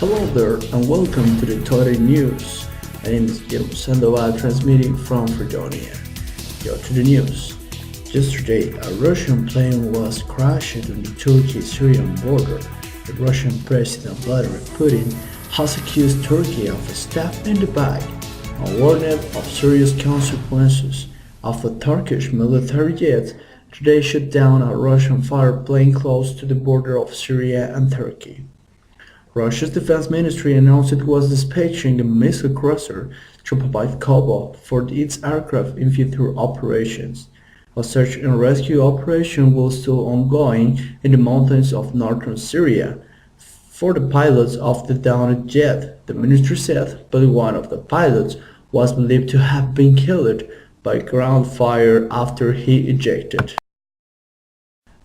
Hello there and welcome to the Today News. My name is Guillermo Sandoval transmitting from Fredonia. Go to the news. Yesterday, a Russian plane was crashed on the Turkey-Syrian border. The Russian President Vladimir Putin has accused Turkey of a step in the back and warned of serious consequences after Turkish military jets today shot down a Russian fighter plane close to the border of Syria and Turkey. Russia's defense ministry announced it was dispatching a missile cruiser to provide cover for its aircraft in future operations. A search and rescue operation was still ongoing in the mountains of northern Syria for the pilots of the downed jet, the ministry said, but one of the pilots was believed to have been killed by ground fire after he ejected.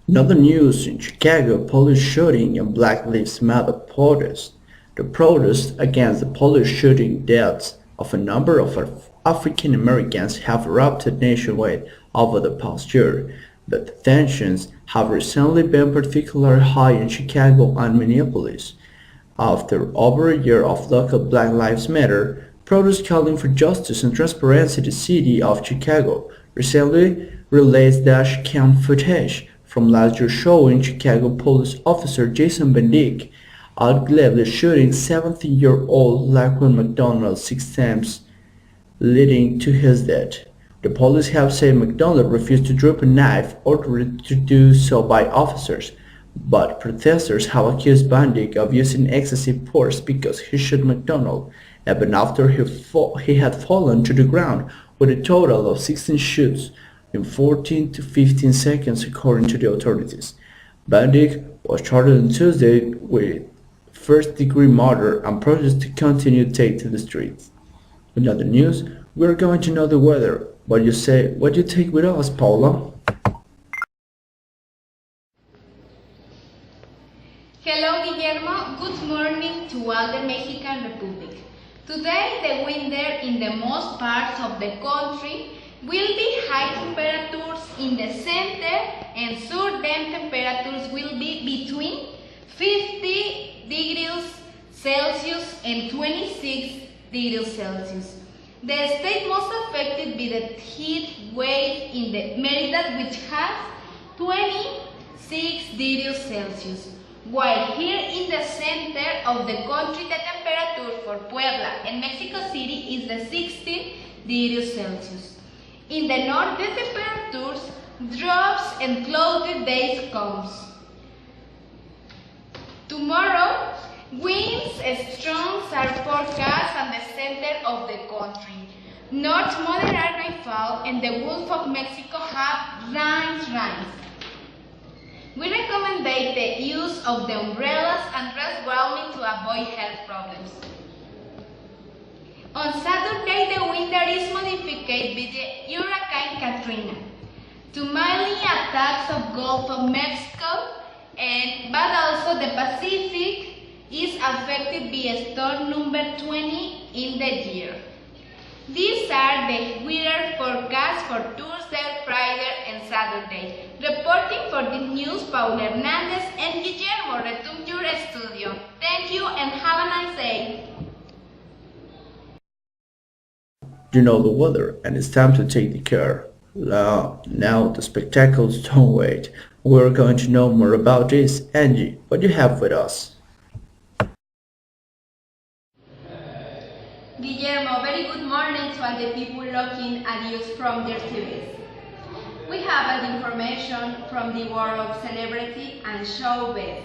In other news, in Chicago, police shooting and Black Lives Matter protest. The protests against the police shooting deaths of a number of African Americans have erupted nationwide over the past year, but the tensions have recently been particularly high in Chicago and Minneapolis. After over a year of local Black Lives Matter protests calling for justice and transparency, the city of Chicago recently released dash cam footage from last year showing Chicago police officer Jason Van Dyke allegedly shooting 17-year-old Laquan McDonald 6 times, leading to his death. The police have said McDonald refused to drop a knife ordered to do so by officers, but protesters have accused Van Dyke of using excessive force because he shot McDonald even after he had fallen to the ground with a total of 16 shots in 14 to 15 seconds according to the authorities. Van Dyke was charged on Tuesday with first-degree murder and protests to continue to take to the streets. In other news, we're going to know the weather. What do you take with us, Paula? Hello Guillermo, good morning to all the Mexican Republic. Today the winter in the most parts of the country will be high temperatures in the center and southern temperatures will be between 50 degrees Celsius and 26 degrees Celsius. The state most affected by the heat wave in the Merida, which has 26 degrees Celsius, while here in the center of the country the temperature for Puebla and Mexico City is the 16 degrees Celsius. In the north, the temperatures drops and cloudy days comes. Tomorrow, winds strong are forecast on the center of the country. North moderate rainfall and the Gulf of Mexico have rains. We recommend the use of the umbrellas and dress warmly to avoid health problems. On Saturday, the winter is modified by the Hurricane Katrina to mainly attacks of Gulf of Mexico, but also the Pacific is affected by storm number 20 in the year. These are the weather forecasts for Thursday, Friday, and Saturday. Reporting for the news, Paula Hernandez and Guillermo, return to your studio. Thank you and have a nice day. You know the weather and it's time to take the care. Now the spectacles don't wait. We're going to know more about this. Angie, what do you have with us? Guillermo, very good morning to all the people looking at you from their TVs. We have an information from the world of celebrity and showbiz.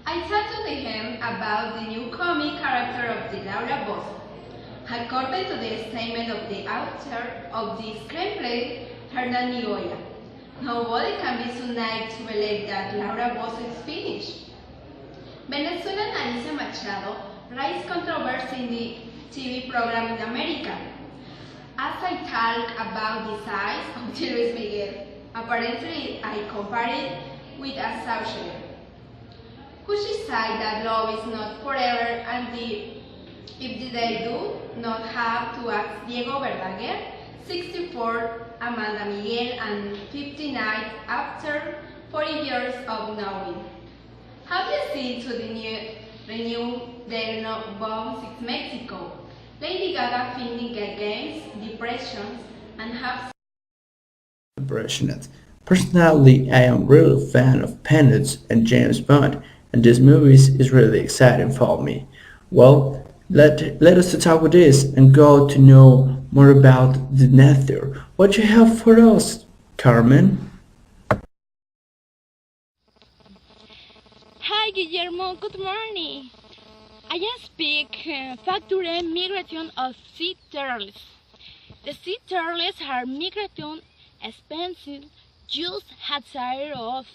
I talked to him about the new comic character of the Laura Bozo. According to the statement of the author of the screenplay, Hernan Migoya, nobody can be so naive to believe that Laura Bozo is finished. Venezuelan Alicia Machado raised controversy in the TV program in America. As I talk about the size of the Luis Miguel, apparently I compared it with a saucer. Could she say that love is not forever and if they do not have to ask Diego Verdaguer, 64, Amanda Miguel, and 59 after 40 years of knowing. Have you seen to the renew their bonds in Mexico. Lady Gaga fighting against depression and have Passionate. Personally, I am really a fan of Peanuts and James Bond, and this movie is really exciting for me. Well, let us to talk with this and go to know more about the Nether. What you have for us, Carmen? Hi Guillermo, good morning. I speak factory migration of sea turtles. The sea turtles are migration expensive just outside of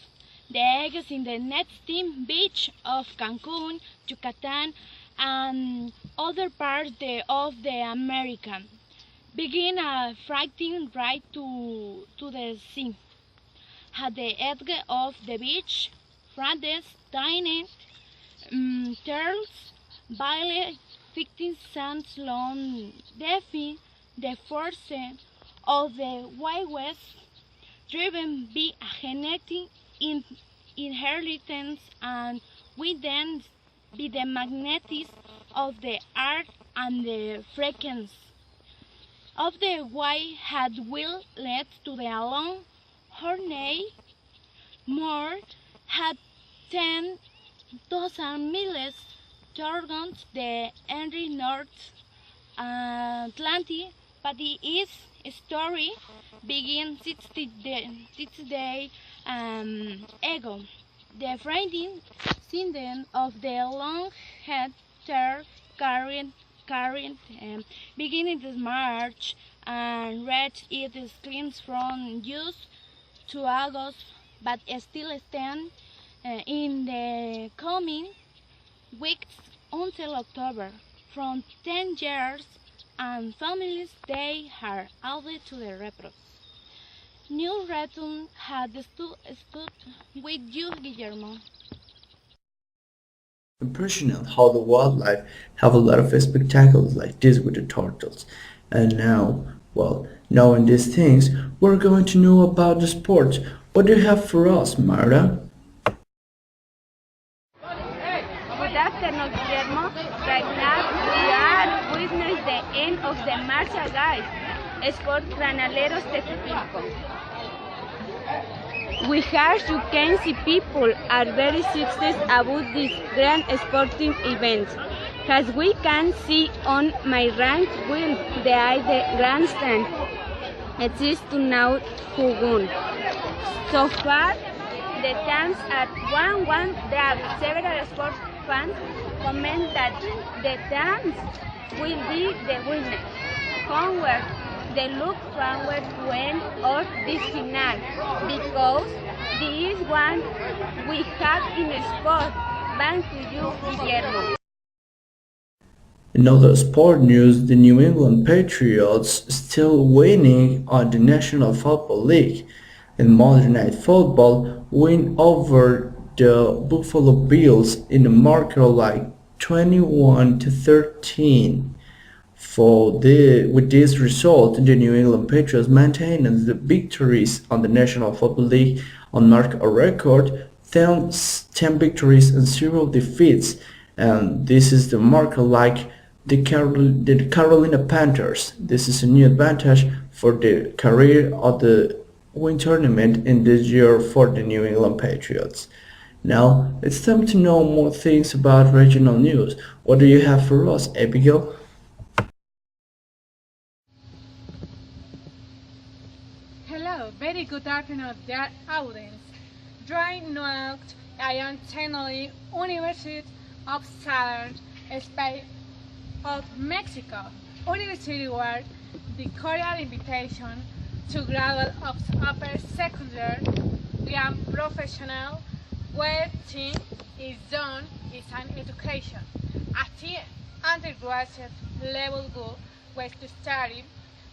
the eggs in the nesting beach of Cancun, Yucatan, and other parts of the America. Begin fighting right to the sea. At the edge of the beach, friends, tiny turtles, Bailey 15 cents long, defy the forces of the Wild West, driven by a genetic inheritance and within by the magnetism of the earth and the frequency of the white had will led to the long horned more had 10,000 miles towards the Henry North Atlantic, but its story begins 60 days ago. The frightening incident of the long-head tail current beginning this March and reached its screens from June to August, but still stand in the coming weeks until October. From 10 years and families they are added to the reproach. New return had stood with you, Guillermo. Impressionant how the wildlife have a lot of spectacles like this with the turtles. And now, well, knowing these things, we're going to know about the sports. What do you have for us, Marta? Good afternoon, Guillermo. Right now, we are witnessing the end of the martial guys, sport granaleros Tepepilco. We as you can see, people are very serious about this grand sporting event. As we can see on my right wheel, the grandstand exists to now Hugun. So far, the times are 1-1. There are several sports fans comment that the times will be the winner. However, they look forward to end of this final because this is one we have in sport. Thank to you, Guillermo. In other sport news, the New England Patriots still winning on the National Football League. In Monday Night Football, win over the Buffalo Bills in a marker like 21-13. With this result, the New England Patriots maintained the victories on the National Football League and marked a record 10 victories and 0 defeats. And this is the marker like the Carolina Panthers. This is a new advantage for the career of the win tournament in this year for the New England Patriots. Now it's time to know more things about regional news. What do you have for us, Abigail? Hello, very good afternoon, dear audience. Right now, I am attending University of Southern Spain of Mexico, university where the cordial invitation to graduate of upper secondary and professional where team is done is an education. At the undergraduate level goal was to study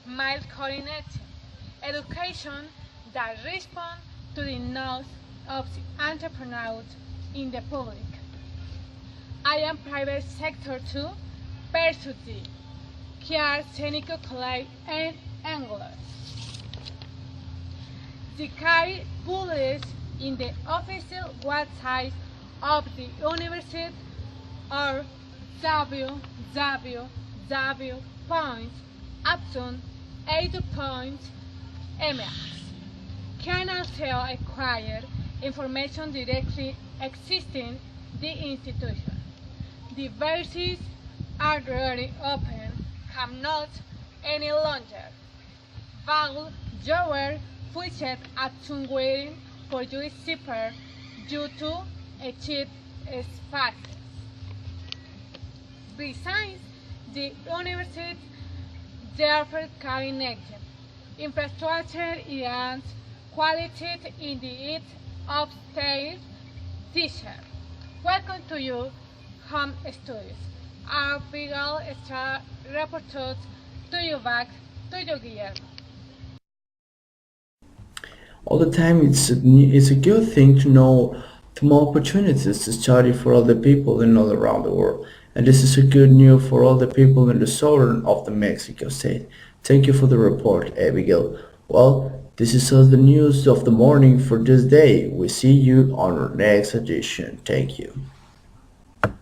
mild coordinating education that responds to the needs of the entrepreneurs in the public. I am private sector too, pursue care technical college and Angular. The career published in the official website of the university or www.apson8.mx can also acquire information directly existing the institution. The verses are already open, cannot any longer. While your future action waiting for you is cheaper due to a cheap space. Besides, the university therefore carrying agent, infrastructure and quality in the its of state teacher. Welcome to your home studies. Our Beagle Star reported to you back to you, Guillermo. All the time, it's a good thing to know the more opportunities to study for all the people in all around the world. And this is a good news for all the people in the southern of the Mexico state. Thank you for the report, Abigail. Well, this is all the news of the morning for this day. We see you on our next edition. Thank you.